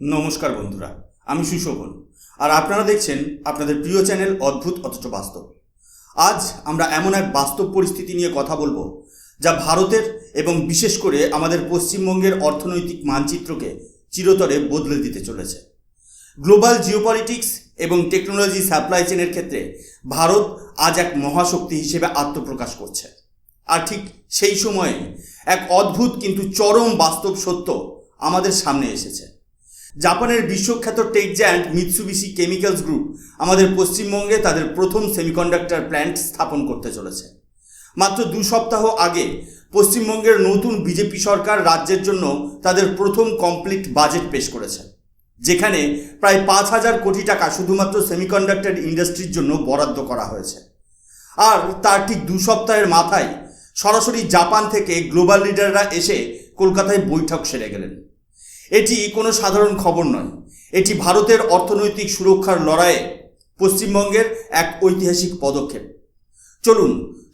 নমস্কার বন্ধুরা, আমি সুশোভন আর আপনারা দেখছেন আপনাদের প্রিয় চ্যানেল অদ্ভুত অথচ বাস্তব। আজ আমরা এমন এক বাস্তব পরিস্থিতি নিয়ে কথা বলবো যা ভারতের এবং বিশেষ করে আমাদের পশ্চিমবঙ্গের অর্থনৈতিক মানচিত্রকে চিরতরে বদলে দিতে চলেছে। গ্লোবাল জিওপলিটিক্স এবং টেকনোলজি সাপ্লাই চেনের ক্ষেত্রে ভারত আজ এক মহাশক্তি হিসেবে আত্মপ্রকাশ করছে। আর ঠিক সেই সময়ে এক অদ্ভুত কিন্তু চরম বাস্তব সত্য আমাদের সামনে এসেছে। জাপানের বিশ্বখ্যাত tech giant Mitsubishi chemicals group আমাদের পশ্চিমবঙ্গে তাদের প্রথম সেমিকন্ডাক্টর প্ল্যান্ট স্থাপন করতে চলেছে। মাত্র 2 সপ্তাহ আগে পশ্চিমবঙ্গের নতুন বিজেপি সরকার রাজ্যের জন্য তাদের প্রথম কমপ্লিট বাজেট পেশ করেছে, যেখানে প্রায় 5,000 কোটি টাকা শুধুমাত্র সেমিকন্ডাক্টর ইন্ডাস্ট্রির জন্য বরাদ্দ করা হয়েছে। আর তার ঠিক 2 সপ্তাহের মাথায় সরাসরি জাপান থেকে গ্লোবাল লিডাররা এসে কলকাতায় বৈঠক সেরে গেলেন। এটি কোনো সাধারণ খবর নয়, এটি ভারতের অর্থনৈতিক সুরক্ষার লড়াইয়ে পশ্চিমবঙ্গের এক ঐতিহাসিক পদক্ষেপ। চলুন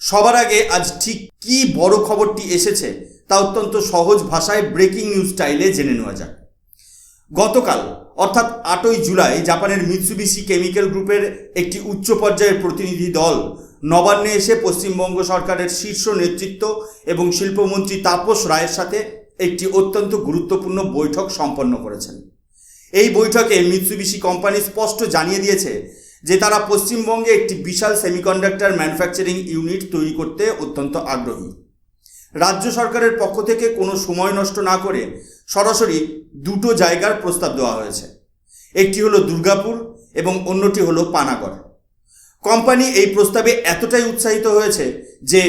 সবার আগে আজ ঠিক কী বড় খবরটি এসেছে তা অত্যন্ত সহজ ভাষায় ব্রেকিং নিউজ স্টাইলে জেনে নেওয়া যাক। গতকাল অর্থাৎ 8ই জুলাই জাপানের মিৎসুবিশি কেমিক্যাল গ্রুপের একটি উচ্চ পর্যায়ের প্রতিনিধি দল নবান্নে এসে পশ্চিমবঙ্গ সরকারের শীর্ষ নেতৃত্ব এবং শিল্পমন্ত্রী তাপস রায়ের সাথে একটি অত্যন্ত গুরুত্বপূর্ণ বৈঠক সম্পন্ন করেছেন। এই বৈঠকে মিৎসুবিশি কোম্পানি স্পষ্ট জানিয়ে দিয়েছে যে তারা পশ্চিমবঙ্গে একটি বিশাল সেমিকন্ডাক্টর ম্যানুফ্যাকচারিং ইউনিট তৈরি করতে অত্যন্ত আগ্রহী। রাজ্য সরকারের পক্ষ থেকে কোনো সময় নষ্ট না করে সরাসরি 2টো জায়গার প্রস্তাব দেওয়া হয়েছে। একটি হলো দুর্গাপুর এবং অন্যটি হলো পানাগড়। কোম্পানি এই প্রস্তাবে এতটাই উৎসাহিত হয়েছে যে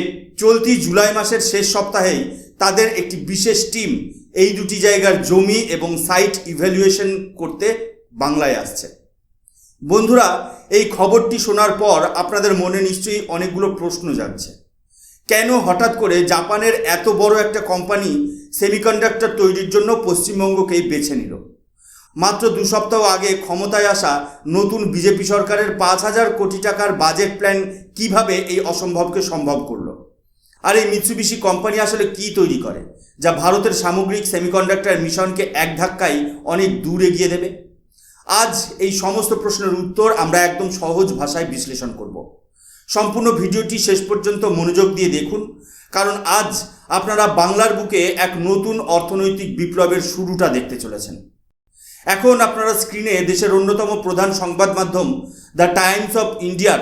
চলতি জুলাই মাসের শেষ সপ্তাহেই তাদের একটি বিশেষ টিম এই 2টি জায়গার জমি এবং সাইট ইভ্যালুয়েশন করতে বাংলায় আসছে। বন্ধুরা, এই খবরটি শোনার পর আপনাদের মনে নিশ্চয়ই অনেকগুলো প্রশ্ন জাগছে। কেন হঠাৎ করে জাপানের এত বড় একটা কোম্পানি সেমিকন্ডাক্টর তৈরির জন্য পশ্চিমবঙ্গকেই বেছে নিল? মাত্র 2 সপ্তাহ আগে ক্ষমতায় আসা নতুন বিজেপি সরকারের 5,000 কোটি টাকার বাজেট প্ল্যান কিভাবে এই অসম্ভবকে সম্ভব করলো? আর এই মিৎসুবিশি কোম্পানি আসলে কি তৈরি করে যা ভারতের সামগ্রিক সেমিকন্ডাক্টর মিশনকে এক ধাক্কায় অনেক দূর এগিয়ে দেবে? আজ এই সমস্ত প্রশ্নের উত্তর আমরা একদম সহজ ভাষায় বিশ্লেষণ করব। সম্পূর্ণ ভিডিওটি শেষ পর্যন্ত মনোযোগ দিয়ে দেখুন, কারণ আজ আপনারা বাংলার বুকে এক নতুন অর্থনৈতিক বিপ্লবের শুরুটা দেখতে চলেছেন। এখন আপনারা স্ক্রিনে দেশের অন্যতম প্রধান সংবাদ মাধ্যম দ্য টাইমস অফ ইন্ডিয়ার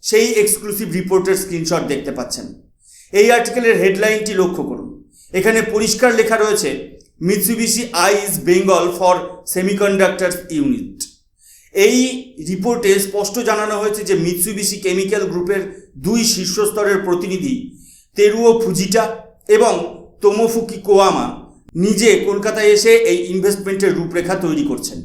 সেই এক্সক্লুসিভ রিপোর্টের স্ক্রিনশট দেখতে পাচ্ছেন। এই আর্টিকেলের হেডলাইনটি লক্ষ্য করুন। এখানে পরিষ্কার লেখা রয়েছে Mitsubishi eyes Bengal for semiconductors unit. এই রিপোর্টে স্পষ্ট জানানো হয়েছে যে মিৎসুবিশি কেমিক্যাল গ্রুপের 2 শীর্ষস্তরের প্রতিনিধি তেরুও ফুজিটা এবং তোমোফুকি কোয়ামা নিজে কলকাতায় এসে এই ইনভেস্টমেন্টের রূপরেখা তৈরি করছেন।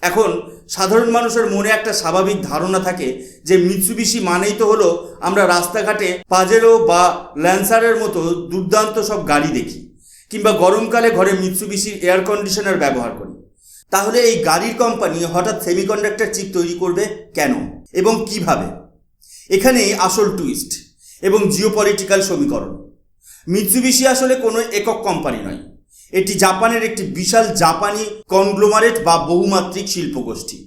এখন সাধারণ মানুষের মনে একটা স্বাভাবিক ধারণা থাকে যে মিৎসুবিশি মানেই তো হলো আমরা রাস্তাঘাটে পাজেরো বা ল্যান্সারের মতো দুর্দান্ত সব গাড়ি দেখি, কিংবা গরমকালে ঘরে মিৎসুবিশির এয়ার কন্ডিশনার ব্যবহার করি। তাহলে এই গাড়ির কোম্পানি হঠাৎ সেমিকন্ডাক্টর চিপ তৈরি করবে কেন এবং কিভাবে? এখানেই আসল টুইস্ট এবং জিওপলিটিক্যাল সমীকরণ। মিৎসুবিশি আসলে কোনো একক কোম্পানি নয়, এটি জাপানের একটি বিশাল জাপানি কনগ্লোমারেট বা বহুমাত্রিক শিল্প গোষ্ঠী।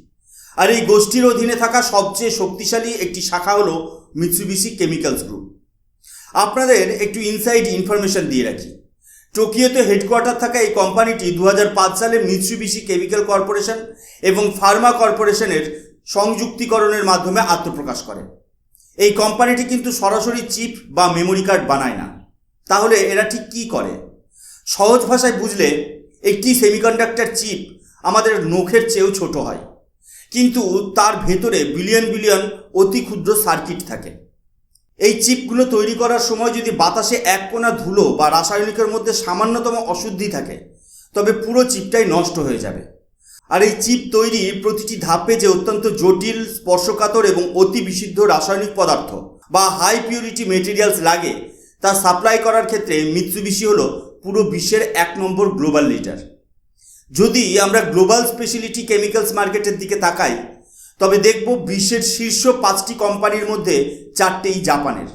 আর এই গোষ্ঠীর অধীনে থাকা সবচেয়ে শক্তিশালী একটি শাখা হলো মিৎসুবিশি কেমিক্যালস গ্রুপ। আপনাদের একটু ইনসাইড ইনফরমেশন দিয়ে রাখি। টোকিওতে হেডকোয়ার্টার থাকা এই কোম্পানিটি 2005 সালে মিৎসুবিশি কেমিক্যাল কর্পোরেশন এবং ফার্মা কর্পোরেশনের সংযুক্তিকরণের মাধ্যমে আত্মপ্রকাশ করে। এই কোম্পানিটি কিন্তু সরাসরি চিপ বা মেমোরি কার্ড বানায় না। তাহলে এরা ঠিক কী করে? সহজ ভাষায় বুঝলে, একটি সেমিকন্ডাক্টর চিপ আমাদের নখের চেয়েও ছোট হয়, কিন্তু তার ভেতরে বিলিয়ন বিলিয়ন অতি ক্ষুদ্র সার্কিট থাকে। এই চিপগুলো তৈরি করার সময় যদি বাতাসে এক কণা ধুলো বা রাসায়নিকের মধ্যে সামান্যতম অশুদ্ধি থাকে, তবে পুরো চিপটাই নষ্ট হয়ে যাবে। আর এই চিপ তৈরির প্রতিটি ধাপে যে অত্যন্ত জটিল, স্পর্শকাতর এবং অতি বিশুদ্ধ রাসায়নিক পদার্থ বা হাই পিউরিটি মেটেরিয়ালস লাগে, তা সাপ্লাই করার ক্ষেত্রে মিৎসুবিশি হলো পুরো বিশ্বের 1 নম্বর গ্লোবাল লিডার। যদি আমরা গ্লোবাল স্পেশালিটি কেমিক্যালস মার্কেটের দিকে তাকাই, তবে দেখব বিশ্বের শীর্ষ 5টি কোম্পানির মধ্যে 4টেই জাপানের,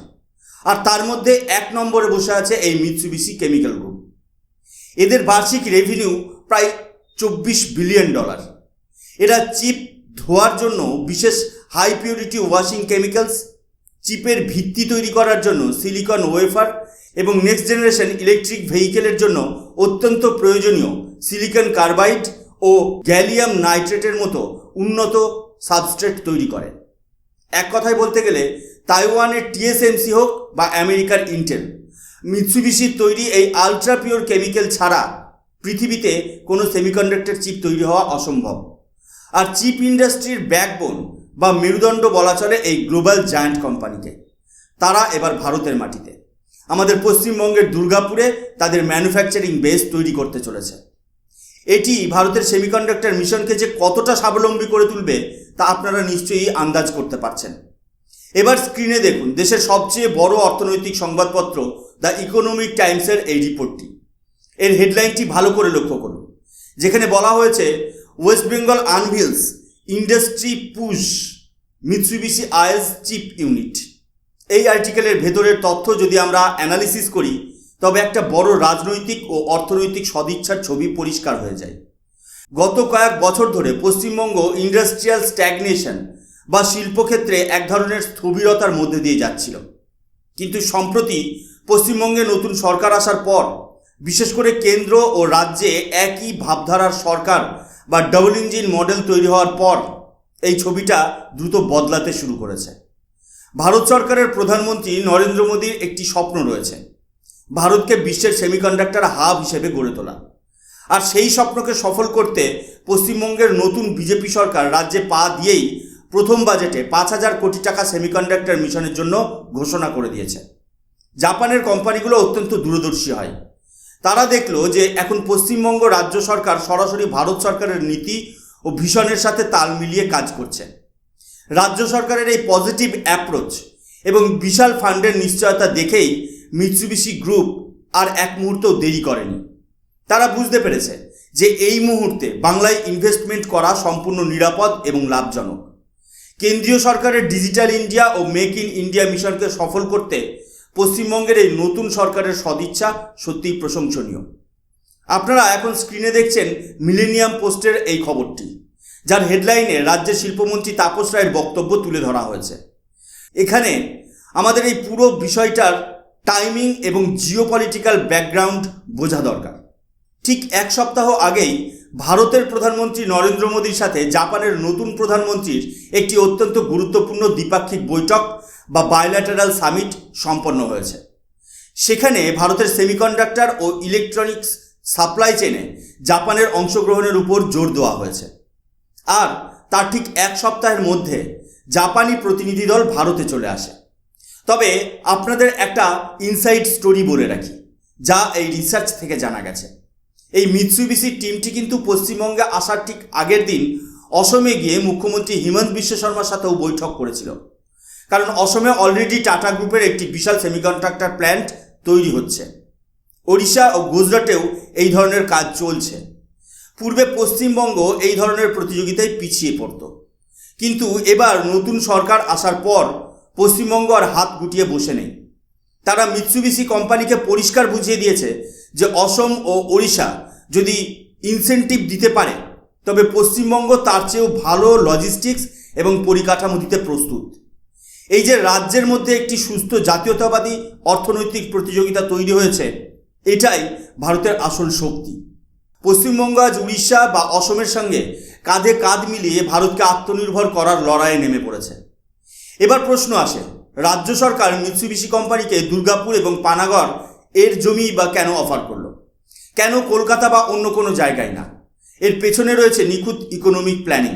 আর তার মধ্যে 1 নম্বরে বসে আছে এই মিৎসুবিশি কেমিক্যাল গ্রুপ। এদের বার্ষিক রেভিনিউ প্রায় $24 বিলিয়ন। এরা চিপ ধোয়ার জন্য বিশেষ হাই পিউরিটি ওয়াশিং কেমিক্যালস, চিপের ভিত্তি তৈরি করার জন্য সিলিকন ওয়েফার এবং নেক্সট জেনারেশন ইলেকট্রিক ভেহিকেলের জন্য অত্যন্ত প্রয়োজনীয় সিলিকন কার্বাইড ও গ্যালিয়াম নাইট্রেটের মতো উন্নত সাবস্ট্রেট তৈরি করে। এক কথায় বলতে গেলে তাইওয়ানের টিএসএমসি হোক বা আমেরিকার ইন্টেল, মিৎসুবিশির তৈরি এই আলট্রা পিওর কেমিক্যাল ছাড়া পৃথিবীতে কোনো সেমিকন্ডাক্টর চিপ তৈরি হওয়া অসম্ভব। আর চিপ ইন্ডাস্ট্রির ব্যাকবোন বা মেরুদণ্ড বলা চলে এই গ্লোবাল জায়ান্ট কোম্পানিকে। তারা এবার ভারতের মাটিতে, আমাদের পশ্চিমবঙ্গের দুর্গাপুরে তাদের ম্যানুফ্যাকচারিং বেস তৈরি করতে চলেছে। এটি ভারতের সেমিকন্ডাক্টর মিশনকে যে কতটা স্বাবলম্বী করে তুলবে তা আপনারা নিশ্চয়ই আন্দাজ করতে পারছেন। এবার স্ক্রিনে দেখুন দেশের সবচেয়ে বড় অর্থনৈতিক সংবাদপত্র দ্য ইকোনমিক টাইমসের এই রিপোর্টটি। এর হেডলাইনটি ভালো করে লক্ষ্য করুন, যেখানে বলা হয়েছে West Bengal unveils industry push Mitsubishi IS chip unit. এই আর্টিকেলের ভেতরের তথ্য যদি আমরা অ্যানালিসিস করি তবে একটা বড় রাজনৈতিক ও অর্থনৈতিক সদিচ্ছার ছবি পরিষ্কার হয়ে যায়। গত কয়েক বছর ধরে পশ্চিমবঙ্গ ইন্ডাস্ট্রিয়াল স্ট্যাগনেশন বা শিল্পক্ষেত্রে এক ধরনের স্থবিরতার মধ্যে দিয়ে যাচ্ছিল, কিন্তু সম্প্রতি পশ্চিমবঙ্গে নতুন সরকার আসার পর, বিশেষ করে কেন্দ্র ও রাজ্যে একই ভাবধারার সরকার বা ডাবল ইঞ্জিন মডেল তৈরি হওয়ার পর এই ছবিটা দ্রুত বদলাতে শুরু করেছে। ভারত সরকারের প্রধানমন্ত্রী নরেন্দ্র মোদীর একটি স্বপ্ন রয়েছে, ভারতকে বিশ্বের সেমিকন্ডাক্টর হাব হিসেবে গড়ে তোলা। আর সেই স্বপ্নকে সফল করতে পশ্চিমবঙ্গের নতুন বিজেপি সরকার রাজ্যে পা দিয়েই প্রথম বাজেটে 5,000 কোটি টাকা সেমিকন্ডাক্টর মিশনের জন্য ঘোষণা করে দিয়েছে। জাপানের কোম্পানিগুলো অত্যন্ত দূরদর্শী হয়। তারা দেখলো যে এখন পশ্চিমবঙ্গ রাজ্য সরকার সরাসরি ভারত সরকারের নীতি ও ভিশনের সাথে তাল মিলিয়ে কাজ করছে। রাজ্য সরকারের এই পজিটিভ অ্যাপ্রোচ এবং বিশাল ফান্ডের নিশ্চয়তা দেখেই মিৎসুবিশি গ্রুপ আর এক মুহূর্তও দেরি করেনি। তারা বুঝতে পেরেছে যে এই মুহূর্তে বাংলায় ইনভেস্টমেন্ট করা সম্পূর্ণ নিরাপদ এবং লাভজনক। কেন্দ্রীয় সরকারের ডিজিটাল ইন্ডিয়া ও মেক ইন ইন্ডিয়া মিশনকে সফল করতে পশ্চিমবঙ্গের এই নতুন সরকারের সদিচ্ছা সত্যিই প্রশংসনীয়। আপনারা এখন স্ক্রিনে দেখছেন মিলেনিয়াম পোস্টের এই খবরটি, যার হেডলাইনে রাজ্যের শিল্পমন্ত্রী তাপস রায়ের বক্তব্য তুলে ধরা হয়েছে। এখানে আমাদের এই পুরো বিষয়টার টাইমিং এবং জিওপলিটিক্যাল ব্যাকগ্রাউন্ড বোঝা দরকার। ঠিক এক সপ্তাহ আগেই ভারতের প্রধানমন্ত্রী নরেন্দ্র মোদীর সাথে জাপানের নতুন প্রধানমন্ত্রীর একটি অত্যন্ত গুরুত্বপূর্ণ দ্বিপাক্ষিক বৈঠক বা বায়োল্যাটারাল সামিট সম্পন্ন হয়েছে। সেখানে ভারতের সেমিকন্ডাক্টর ও ইলেকট্রনিক্স সাপ্লাই চেনে জাপানের অংশগ্রহণের উপর জোর দেওয়া হয়েছে। আর তার ঠিক এক সপ্তাহের মধ্যে জাপানি প্রতিনিধি দল ভারতে চলে আসে। তবে আপনাদের একটা ইনসাইড স্টোরি বলে রাখি, যা এই রিসার্চ থেকে জানা গেছে। এই মিৎসুবিশির টিমটি কিন্তু পশ্চিমবঙ্গে আসার ঠিক আগের দিন অসমে গিয়ে মুখ্যমন্ত্রী হিমন্ত বিশ্ব শর্মার সাথেও বৈঠক করেছিল, কারণ অসমে অলরেডি টাটা গ্রুপের একটি বিশাল সেমিকন্ডাক্টর প্ল্যান্ট তৈরি হচ্ছে। ওড়িশা ও গুজরাটেও এই ধরনের কাজ চলছে। পূর্বে পশ্চিমবঙ্গ এই ধরনের প্রতিযোগিতায় পিছিয়ে পড়ত, কিন্তু এবার নতুন সরকার আসার পর পশ্চিমবঙ্গ আর হাত গুটিয়ে বসে নেই। তারা মিৎসুবিশি কোম্পানিকে পরিষ্কার বুঝিয়ে দিয়েছে যে অসম ও ওড়িশা যদি ইনসেন্টিভ দিতে পারে তবে পশ্চিমবঙ্গ তার চেয়েও ভালো লজিস্টিক্স এবং পরিকাঠামো দিতে প্রস্তুত। এই যে রাজ্যের মধ্যে একটি সুস্থ জাতীয়তাবাদী অর্থনৈতিক প্রতিযোগিতা তৈরি হয়েছে, এটাই ভারতের আসল শক্তি। পশ্চিমবঙ্গ আজ উড়িষ্যা বা অসমের সঙ্গে কাঁধে কাঁধ মিলিয়ে ভারতকে আত্মনির্ভর করার লড়াইয়ে নেমে পড়েছে। এবার প্রশ্ন আসে, রাজ্য সরকার মিৎসুবিশি কোম্পানিকে দুর্গাপুর এবং পানাগড় এর জমি বা কেন অফার করলো? কেন কলকাতা বা অন্য কোনো জায়গায় না? এর পেছনে রয়েছে নিখুঁত ইকোনমিক প্ল্যানিং।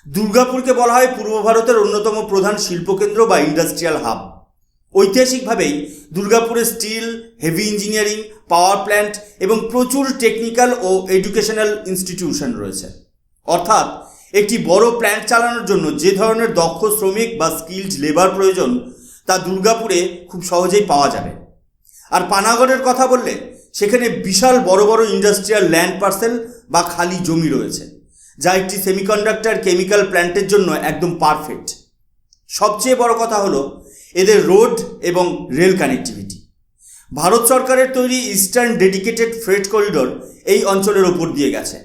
দুর্গাপুরকে বলা হয় পূর্ব ভারতের অন্যতম প্রধান শিল্পকেন্দ্র বা ইন্ডাস্ট্রিয়াল হাব। ঐতিহাসিকভাবেই দুর্গাপুরে steel, heavy engineering, power plant এবং প্রচুর টেকনিক্যাল ও এডুকেশনাল ইনস্টিটিউশন রয়েছে। অর্থাৎ একটি বড় প্ল্যান্ট চালানোর জন্য যে ধরনের দক্ষ শ্রমিক বা স্কিলড লেবার প্রয়োজন তা দুর্গাপুরে খুব সহজেই পাওয়া যাবে। আর পানাগড়ের কথা বললে সেখানে বিশাল বড় বড় ইন্ডাস্ট্রিয়াল ল্যান্ড পার্সেল বা খালি জমি রয়েছে, যা একটি সেমিকন্ডাক্টর কেমিক্যাল প্ল্যান্টের জন্য একদম পারফেক্ট। সবচেয়ে বড় কথা হলো এদের রোড এবং রেল কানেক্টিভিটি। ভারত সরকারের তৈরি ইস্টার্ন ডেডিকেটেড ফ্রেট করিডোর এই অঞ্চলের ওপর দিয়ে গেছে।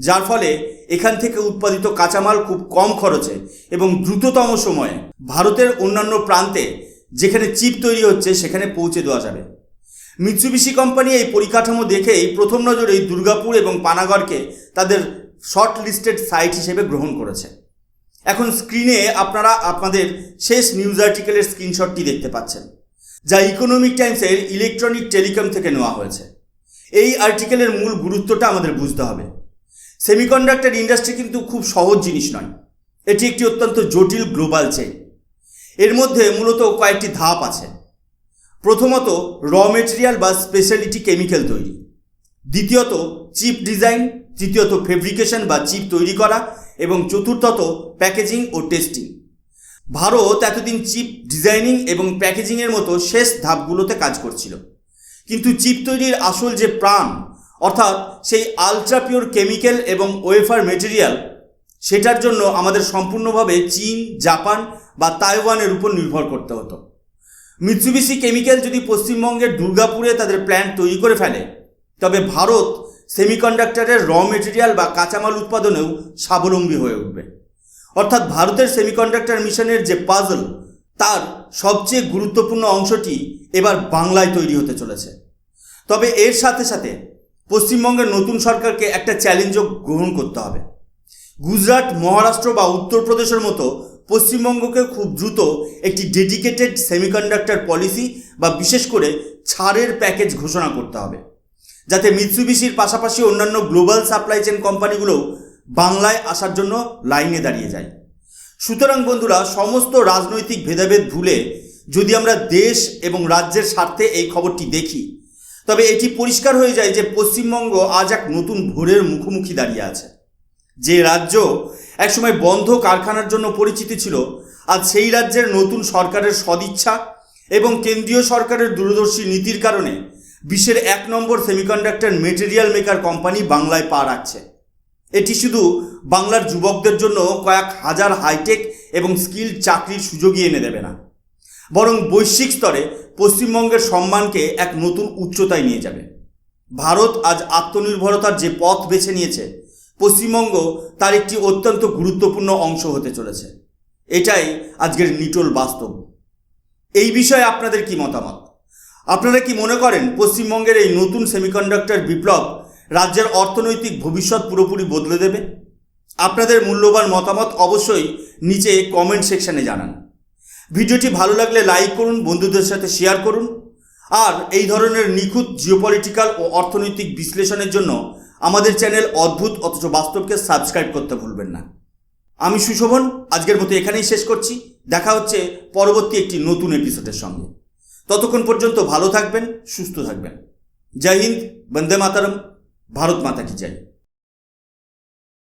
যার ফলে এখান থেকে উৎপাদিত কাঁচামাল খুব কম খরচে এবং দ্রুততম সময়ে ভারতের অন্যান্য প্রান্তে যেখানে চিপ তৈরি হচ্ছে সেখানে পৌঁছে দেওয়া যাবে। মিৎসুবিশি কোম্পানি এই পরিকাঠামো দেখেই প্রথম নজরেই দুর্গাপুর এবং পানাগড়কে তাদের শর্ট লিস্টেড সাইট হিসেবে গ্রহণ করেছে। এখন স্ক্রিনে আপনারা আপনাদের শেষ নিউজ আর্টিকেলের স্ক্রিনশটটি দেখতে পাচ্ছেন, যা ইকোনমিক টাইমসের ইলেকট্রনিক টেলিকম থেকে নেওয়া হয়েছে। এই আর্টিকেলের মূল গুরুত্বটা আমাদের বুঝতে হবে। সেমিকন্ডাক্টর ইন্ডাস্ট্রি কিন্তু খুব সহজ জিনিস নয়, এটি একটি অত্যন্ত জটিল গ্লোবাল চেইন। এর মধ্যে মূলত কয়েকটি ধাপ আছে। প্রথমত র মেটেরিয়াল বা স্পেশালিটি কেমিক্যাল তৈরি, দ্বিতীয়ত চিপ ডিজাইন, তৃতীয়ত ফেব্রিকেশন বা চিপ তৈরি করা এবং চতুর্থত প্যাকেজিং ও টেস্টিং। ভারত এতদিন চিপ ডিজাইনিং এবং প্যাকেজিংয়ের মতো শেষ ধাপগুলোতে কাজ করছিল, কিন্তু চিপ তৈরির আসল যে প্রাণ অর্থাৎ সেই আলট্রা পিওর কেমিক্যাল এবং ওয়েফার মেটেরিয়াল, সেটার জন্য আমাদের সম্পূর্ণভাবে চীন, জাপান বা তাইওয়ানের উপর নির্ভর করতে হতো। মিৎসুবিশি কেমিক্যাল যদি পশ্চিমবঙ্গের দুর্গাপুরে তাদের প্ল্যান্ট তৈরি করে ফেলে, তবে ভারত সেমিকন্ডাক্টরের র মেটেরিয়াল বা কাঁচামাল উৎপাদনেও স্বাবলম্বী হয়ে উঠবে। অর্থাৎ ভারতের সেমিকন্ডাক্টর মিশনের যে পাজল, তার সবচেয়ে গুরুত্বপূর্ণ অংশটি এবার বাংলায় তৈরি হতে চলেছে। তবে এর সাথে সাথে পশ্চিমবঙ্গের নতুন সরকারকে একটা চ্যালেঞ্জও গ্রহণ করতে হবে। গুজরাট, মহারাষ্ট্র বা উত্তরপ্রদেশের মতো পশ্চিমবঙ্গকে খুব দ্রুত একটি ডেডিকেটেড সেমিকন্ডাক্টর পলিসি বা বিশেষ করে ছাড়ের প্যাকেজ ঘোষণা করতে হবে, যাতে মিৎসুবিশির পাশাপাশি অন্যান্য গ্লোবাল সাপ্লাই চেন কোম্পানিগুলোও বাংলায় আসার জন্য লাইনে দাঁড়িয়ে যায়। সুতরাং বন্ধুরা, সমস্ত রাজনৈতিক ভেদাভেদ ভুলে যদি আমরা দেশ এবং রাজ্যের স্বার্থে এই খবরটি দেখি, তবে এটি পরিষ্কার হয়ে যায় যে পশ্চিমবঙ্গ আজ এক নতুন ভোরের মুখোমুখি দাঁড়িয়ে আছে। যে রাজ্য একসময় বন্ধ কারখানার জন্য পরিচিত ছিল, আজ সেই রাজ্যের নতুন সরকারের সদিচ্ছা এবং কেন্দ্রীয় সরকারের দূরদর্শী নীতির কারণে বিশ্বের 1 নম্বর সেমিকন্ডাক্টর মেটেরিয়াল মেকার কোম্পানি বাংলায় পা রাখছে। এটি শুধু বাংলার যুবকদের জন্য কয়েক হাজার হাইটেক এবং স্কিল চাকরির সুযোগই এনে দেবে না, বরং বৈশ্বিক স্তরে পশ্চিমবঙ্গের সম্মানকে এক নতুন উচ্চতায় নিয়ে যাবে। ভারত আজ আত্মনির্ভরতার যে পথ বেছে নিয়েছে, পশ্চিমবঙ্গ তার একটি অত্যন্ত গুরুত্বপূর্ণ অংশ হতে চলেছে। এটাই আজকের নিটোল বাস্তব। এই বিষয়ে আপনাদের কি মতামত? আপনারা কি মনে করেন পশ্চিমবঙ্গের এই নতুন সেমিকন্ডাক্টর বিপ্লব রাজ্যের অর্থনৈতিক ভবিষ্যৎ পুরোপুরি বদলে দেবে? আপনাদের মূল্যবান মতামত অবশ্যই নিচে কমেন্ট সেকশনে জানান। ভিডিওটি ভালো লাগলে লাইক করুন, বন্ধুদের সাথে শেয়ার করুন, আর এই ধরনের নিখুঁত জিওপলিটিক্যাল ও অর্থনৈতিক বিশ্লেষণের জন্য আমাদের চ্যানেল অদ্ভুত অথচ বাস্তবকে সাবস্ক্রাইব করতে ভুলবেন না। আমি সুশোভন আজকের মতো এখানেই শেষ করছি। দেখা হচ্ছে পরবর্তী একটি নতুন এপিসোডের সঙ্গে। ততক্ষণ পর্যন্ত ভালো থাকবেন, সুস্থ থাকবেন। জয় হিন্দ, বন্দে মাতরম, ভারত মাতা কি জয়।